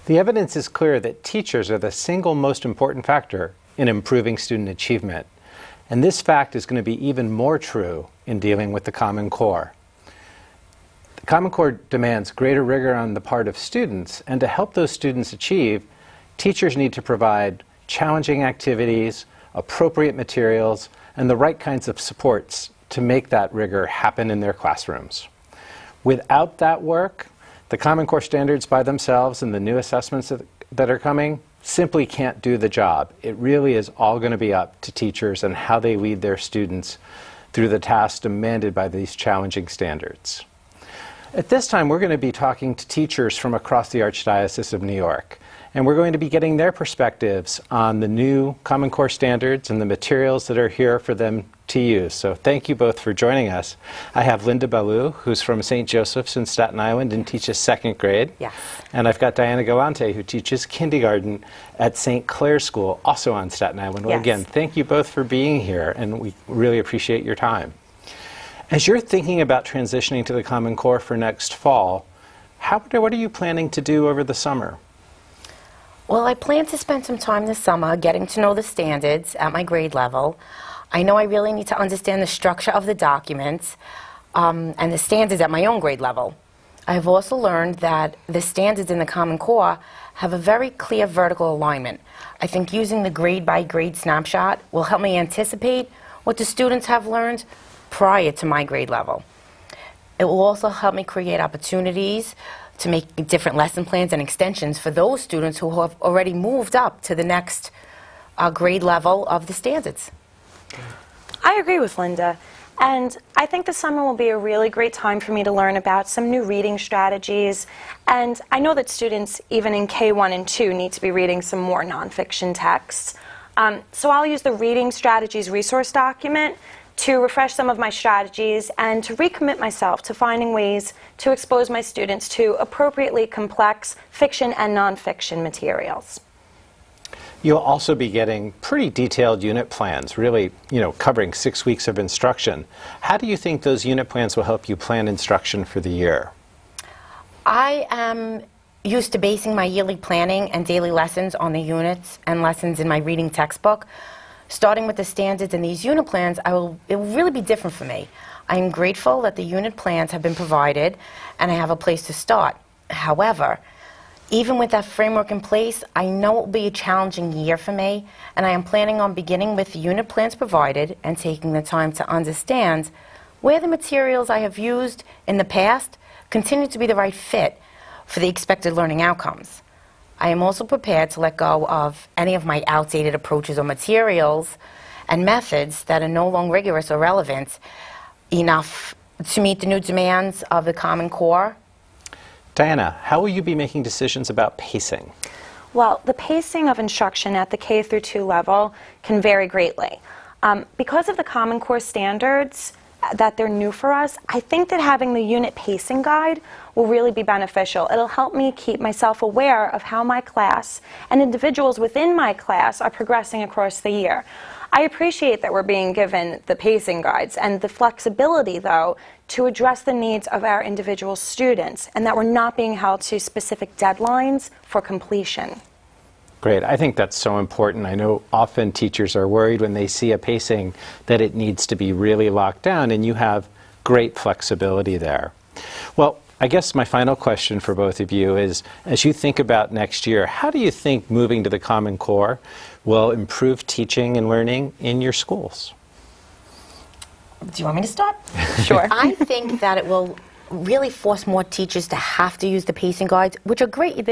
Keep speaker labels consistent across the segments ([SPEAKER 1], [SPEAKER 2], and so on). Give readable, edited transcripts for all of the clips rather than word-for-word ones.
[SPEAKER 1] The evidence is clear that teachers are the single most important factor in improving student achievement. And this fact is going to be even more true in dealing with the Common Core. The Common Core demands greater rigor on the part of students, and to help those students achieve, teachers need to provide challenging activities, appropriate materials, and the right kinds of supports to make that rigor happen in their classrooms. Without that work, the Common Core standards by themselves and the new assessments that are coming simply can't do the job. It really is all going to be up to teachers and how they lead their students through the tasks demanded by these challenging standards. At this time, we're going to be talking to teachers from across the Archdiocese of New York, and we're going to be getting their perspectives on the new Common Core standards and the materials that are here for them to use. So thank you both for joining us. I have Linda Ballew, who's from St. Joseph's in Staten Island and teaches 2nd grade.
[SPEAKER 2] Yes.
[SPEAKER 1] And I've got Diana Galante, who teaches kindergarten at St. Clare School, also on Staten Island. Well,
[SPEAKER 2] yes.
[SPEAKER 1] Again, thank you both for being here, and we really appreciate your time. As you're thinking about transitioning to the Common Core for next fall, what are you planning to do over the summer?
[SPEAKER 2] Well, I plan to spend some time this summer getting to know the standards at my grade level. I know I really need to understand the structure of the documents and the standards at my own grade level. I've also learned that the standards in the Common Core have a very clear vertical alignment. I think using the grade-by-grade snapshot will help me anticipate what the students have learned prior to my grade level. It will also help me create opportunities to make different lesson plans and extensions for those students who have already moved up to the next grade level of the standards.
[SPEAKER 3] I agree with Linda, and I think the summer will be a really great time for me to learn about some new reading strategies, and I know that students even in K1 and 2 need to be reading some more nonfiction texts. So I'll use the Reading Strategies resource document to refresh some of my strategies and to recommit myself to finding ways to expose my students to appropriately complex fiction and nonfiction materials.
[SPEAKER 1] You'll also be getting pretty detailed unit plans, really, covering 6 weeks of instruction. How do you think those unit plans will help you plan instruction for the year?
[SPEAKER 2] I am used to basing my yearly planning and daily lessons on the units and lessons in my reading textbook. Starting with the standards in these unit plans, it will really be different for me. I am grateful that the unit plans have been provided and I have a place to start. However, even with that framework in place, I know it will be a challenging year for me, and I am planning on beginning with the unit plans provided and taking the time to understand where the materials I have used in the past continue to be the right fit for the expected learning outcomes. I am also prepared to let go of any of my outdated approaches or materials and methods that are no longer rigorous or relevant enough to meet the new demands of the Common Core.
[SPEAKER 1] Diana, how will you be making decisions about pacing?
[SPEAKER 3] Well, the pacing of instruction at the K through 2 level can vary greatly. Because of the Common Core standards that they're new for us, I think that having the unit pacing guide will really be beneficial. It'll help me keep myself aware of how my class and individuals within my class are progressing across the year. I appreciate that we're being given the pacing guides and the flexibility, though, to address the needs of our individual students, and that we're not being held to specific deadlines for completion.
[SPEAKER 1] Great. I think that's so important. I know often teachers are worried when they see a pacing that it needs to be really locked down, and you have great flexibility there. Well, I guess my final question for both of you is, as you think about next year, how do you think moving to the Common Core will improve teaching and learning in your schools?
[SPEAKER 2] Do you want me to start?
[SPEAKER 3] Sure.
[SPEAKER 2] I think that it will really force more teachers to have to use the pacing guides, which are great.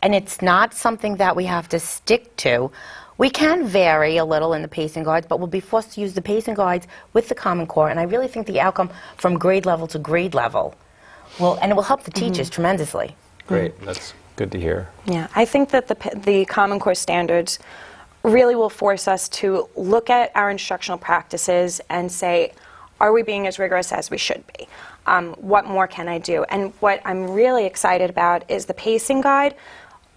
[SPEAKER 2] And it's not something that we have to stick to. We can vary a little in the pacing guides, but we'll be forced to use the pacing guides with the Common Core. And I really think the outcome from grade level to grade level it will help the teachers tremendously.
[SPEAKER 1] Great. That's good to hear.
[SPEAKER 3] Yeah, I think that the Common Core standards really will force us to look at our instructional practices and say, are we being as rigorous as we should be? What more can I do? And what I'm really excited about is the pacing guide.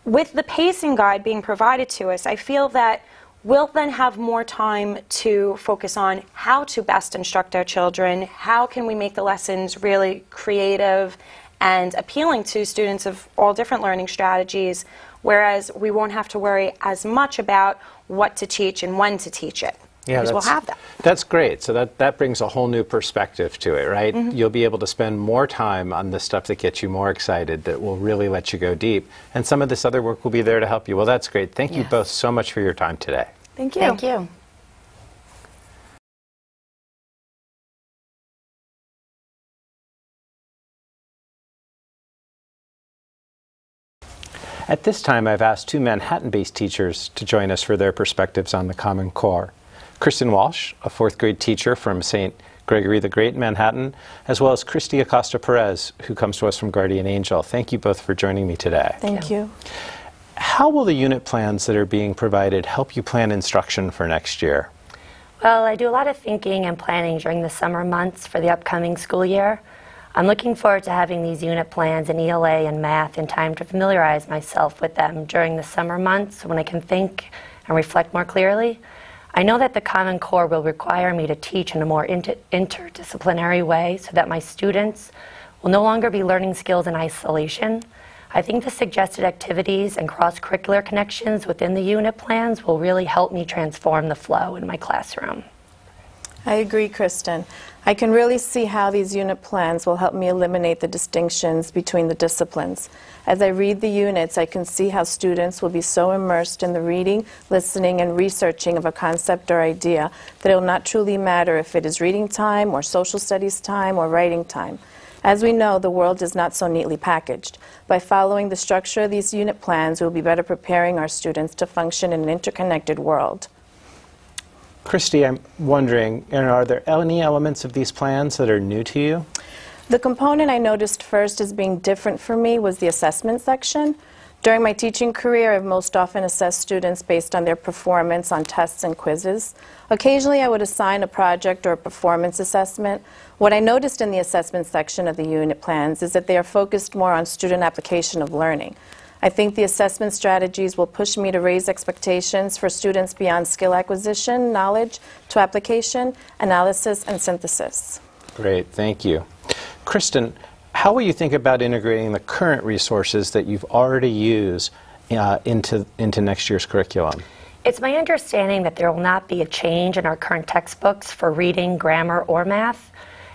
[SPEAKER 3] With the pacing guide being provided to us, I feel that we'll then have more time to focus on how to best instruct our children, how can we make the lessons really creative and appealing to students of all different learning strategies, whereas we won't have to worry as much about what to teach and when to teach it.
[SPEAKER 1] Yeah,
[SPEAKER 3] because we'll have that.
[SPEAKER 1] That's great. So that brings a whole new perspective to it, right? You'll be able to spend more time on the stuff that gets you more excited, that will really let you go deep. And some of this other work will be there to help you. Well, that's great. Thank you both so much for your time today.
[SPEAKER 3] Thank you.
[SPEAKER 2] Thank you.
[SPEAKER 1] At this time, I've asked two Manhattan-based teachers to join us for their perspectives on the Common Core. Kristyn Walsh, a fourth grade teacher from St. Gregory the Great in Manhattan, as well as Christie Acosta Perez, who comes to us from Guardian Angel. Thank you both for joining me today.
[SPEAKER 4] Thank you.
[SPEAKER 1] How will the unit plans that are being provided help you plan instruction for next year?
[SPEAKER 5] Well, I do a lot of thinking and planning during the summer months for the upcoming school year. I'm looking forward to having these unit plans in ELA and math in time to familiarize myself with them during the summer months when I can think and reflect more clearly. I know that the Common Core will require me to teach in a more interdisciplinary way so that my students will no longer be learning skills in isolation. I think the suggested activities and cross-curricular connections within the unit plans will really help me transform the flow in my classroom.
[SPEAKER 4] I agree, Kristyn. I can really see how these unit plans will help me eliminate the distinctions between the disciplines. As I read the units, I can see how students will be so immersed in the reading, listening, and researching of a concept or idea that it will not truly matter if it is reading time or social studies time or writing time. As we know, the world is not so neatly packaged. By following the structure of these unit plans, we will be better preparing our students to function in an interconnected world.
[SPEAKER 1] Christie, I'm wondering, are there any elements of these plans that are new to you?
[SPEAKER 4] The component I noticed first as being different for me was the assessment section. During my teaching career, I've most often assessed students based on their performance on tests and quizzes. Occasionally, I would assign a project or a performance assessment. What I noticed in the assessment section of the unit plans is that they are focused more on student application of learning. I think the assessment strategies will push me to raise expectations for students beyond skill acquisition, knowledge, to application, analysis, and synthesis.
[SPEAKER 1] Great, thank you. Kristyn, how will you think about integrating the current resources that you've already used into next year's curriculum?
[SPEAKER 5] It's my understanding that there will not be a change in our current textbooks for reading, grammar, or math.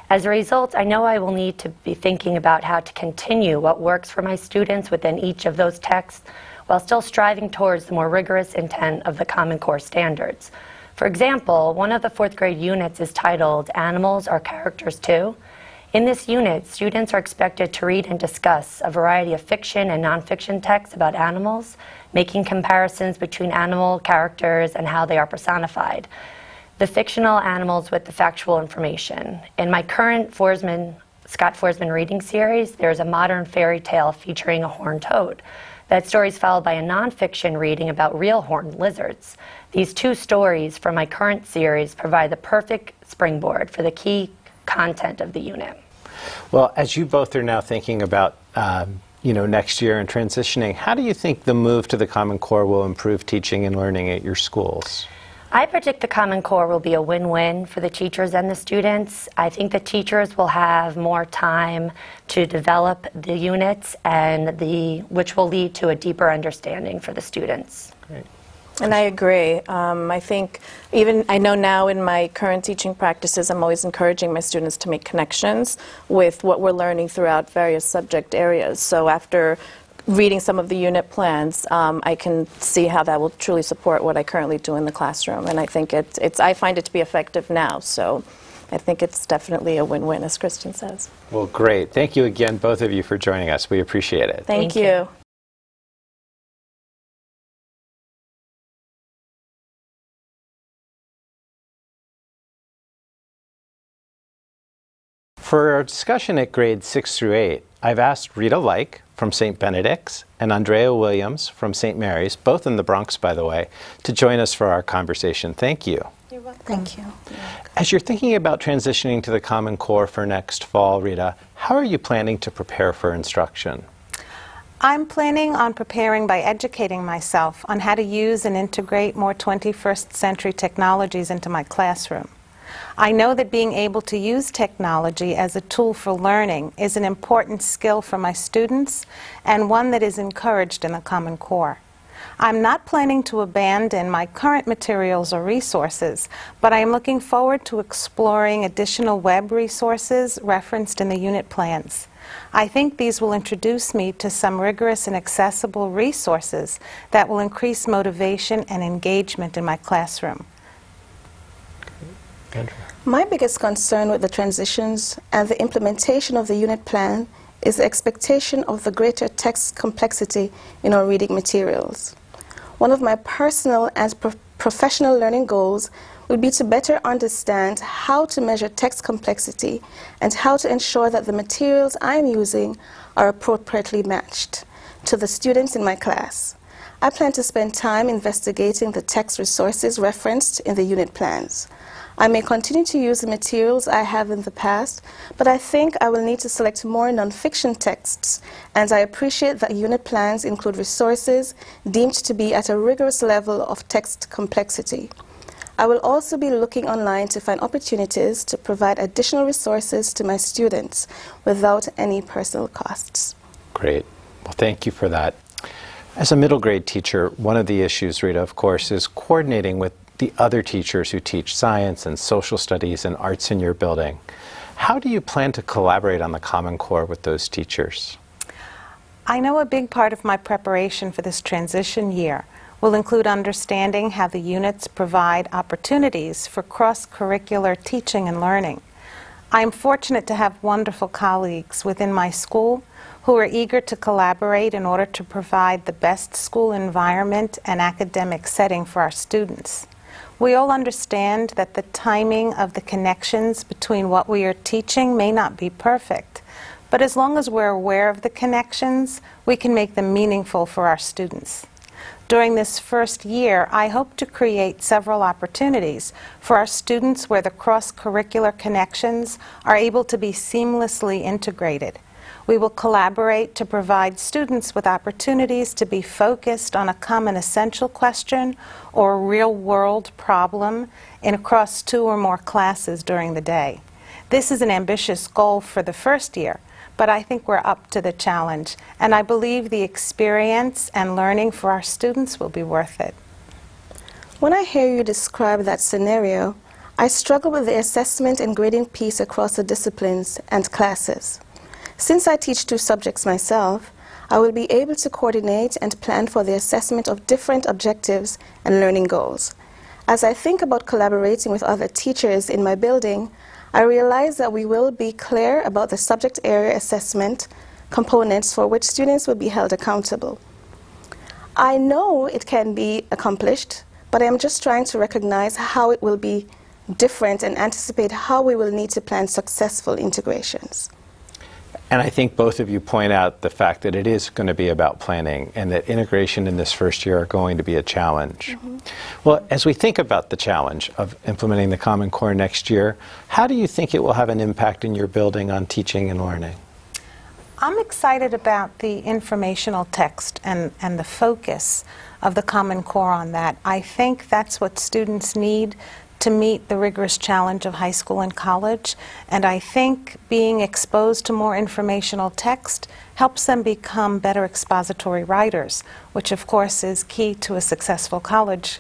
[SPEAKER 5] As a result, I know I will need to be thinking about how to continue what works for my students within each of those texts while still striving towards the more rigorous intent of the Common Core standards. For example, one of the fourth grade units is titled Animals Are Characters Too. In this unit, students are expected to read and discuss a variety of fiction and nonfiction texts about animals, making comparisons between animal characters and how they are personified. The fictional animals with the factual information. In my current Scott Forsman reading series, there's a modern fairy tale featuring a horned toad. That story is followed by a nonfiction reading about real horned lizards. These two stories from my current series provide the perfect springboard for the key content of the unit.
[SPEAKER 1] Well, as you both are now thinking about next year and transitioning, how do you think the move to the Common Core will improve teaching and learning at your schools?
[SPEAKER 5] I predict the Common Core will be a win-win for the teachers and the students. I think the teachers will have more time to develop the units, which will lead to a deeper understanding for the students.
[SPEAKER 1] Great.
[SPEAKER 4] And I agree. I think I know now in my current teaching practices, I'm always encouraging my students to make connections with what we're learning throughout various subject areas. So after reading some of the unit plans, I can see how that will truly support what I currently do in the classroom. And I think I find it to be effective now. So I think it's definitely a win-win, as Kristyn says.
[SPEAKER 1] Well, great. Thank you again, both of you, for joining us. We appreciate it.
[SPEAKER 4] Thank you.
[SPEAKER 1] For our discussion at grades 6 through 8, I've asked Rita Leich from St. Benedict's and Andrea Williams from St. Mary's, both in the Bronx, by the way, to join us for our conversation. Thank you.
[SPEAKER 4] You're welcome.
[SPEAKER 3] Thank you.
[SPEAKER 1] As you're thinking about transitioning to the Common Core for next fall, Rita, how are you planning to prepare for instruction?
[SPEAKER 6] I'm planning on preparing by educating myself on how to use and integrate more 21st century technologies into my classroom. I know that being able to use technology as a tool for learning is an important skill for my students and one that is encouraged in the Common Core. I'm not planning to abandon my current materials or resources, but I am looking forward to exploring additional web resources referenced in the unit plans. I think these will introduce me to some rigorous and accessible resources that will increase motivation and engagement in my classroom.
[SPEAKER 7] My biggest concern with the transitions and the implementation of the unit plan is the expectation of the greater text complexity in our reading materials. One of my personal and professional learning goals would be to better understand how to measure text complexity and how to ensure that the materials I am using are appropriately matched to the students in my class. I plan to spend time investigating the text resources referenced in the unit plans. I may continue to use the materials I have in the past, but I think I will need to select more nonfiction texts, and I appreciate that unit plans include resources deemed to be at a rigorous level of text complexity. I will also be looking online to find opportunities to provide additional resources to my students without any personal costs.
[SPEAKER 1] Great. Well, thank you for that. As a middle grade teacher, one of the issues, Rita, of course, is coordinating with the other teachers who teach science and social studies and arts in your building. How do you plan to collaborate on the Common Core with those teachers?
[SPEAKER 6] I know a big part of my preparation for this transition year will include understanding how the units provide opportunities for cross-curricular teaching and learning. I am fortunate to have wonderful colleagues within my school who are eager to collaborate in order to provide the best school environment and academic setting for our students. We all understand that the timing of the connections between what we are teaching may not be perfect, but as long as we're aware of the connections, we can make them meaningful for our students. During this first year, I hope to create several opportunities for our students where the cross-curricular connections are able to be seamlessly integrated. We will collaborate to provide students with opportunities to be focused on a common essential question or a real-world problem across 2 or more classes during the day. This is an ambitious goal for the first year, but I think we're up to the challenge, and I believe the experience and learning for our students will be worth it.
[SPEAKER 7] When I hear you describe that scenario, I struggle with the assessment and grading piece across the disciplines and classes. Since I teach 2 subjects myself, I will be able to coordinate and plan for the assessment of different objectives and learning goals. As I think about collaborating with other teachers in my building, I realize that we will be clear about the subject area assessment components for which students will be held accountable. I know it can be accomplished, but I am just trying to recognize how it will be different and anticipate how we will need to plan successful integrations.
[SPEAKER 1] And I think both of you point out the fact that it is going to be about planning and that integration in this first year are going to be a challenge. Well, as we think about the challenge of implementing the Common Core next year, how do you think it will have an impact in your building on teaching and learning?
[SPEAKER 6] I'm excited about the informational text and the focus of the Common Core on that. I think that's what students need to meet the rigorous challenge of high school and college, and I think being exposed to more informational text helps them become better expository writers, which of course is key to a successful college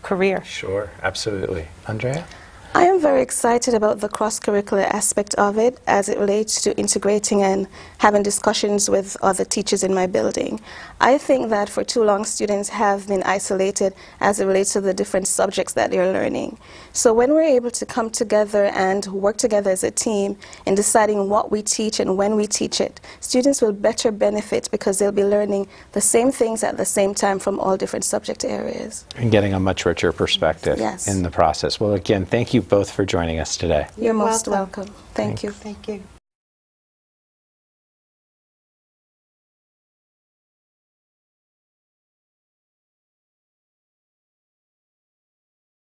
[SPEAKER 6] career.
[SPEAKER 1] Sure, absolutely. Andrea?
[SPEAKER 7] I am very excited about the cross-curricular aspect of it as it relates to integrating and having discussions with other teachers in my building. I think that for too long students have been isolated as it relates to the different subjects that they're learning. So when we're able to come together and work together as a team in deciding what we teach and when we teach it, students will better benefit because they'll be learning the same things at the same time from all different subject areas.
[SPEAKER 1] And getting a much richer perspective in the process. Well, again, thank you both for joining us today.
[SPEAKER 7] You're most welcome. Thank you.
[SPEAKER 6] Thank you.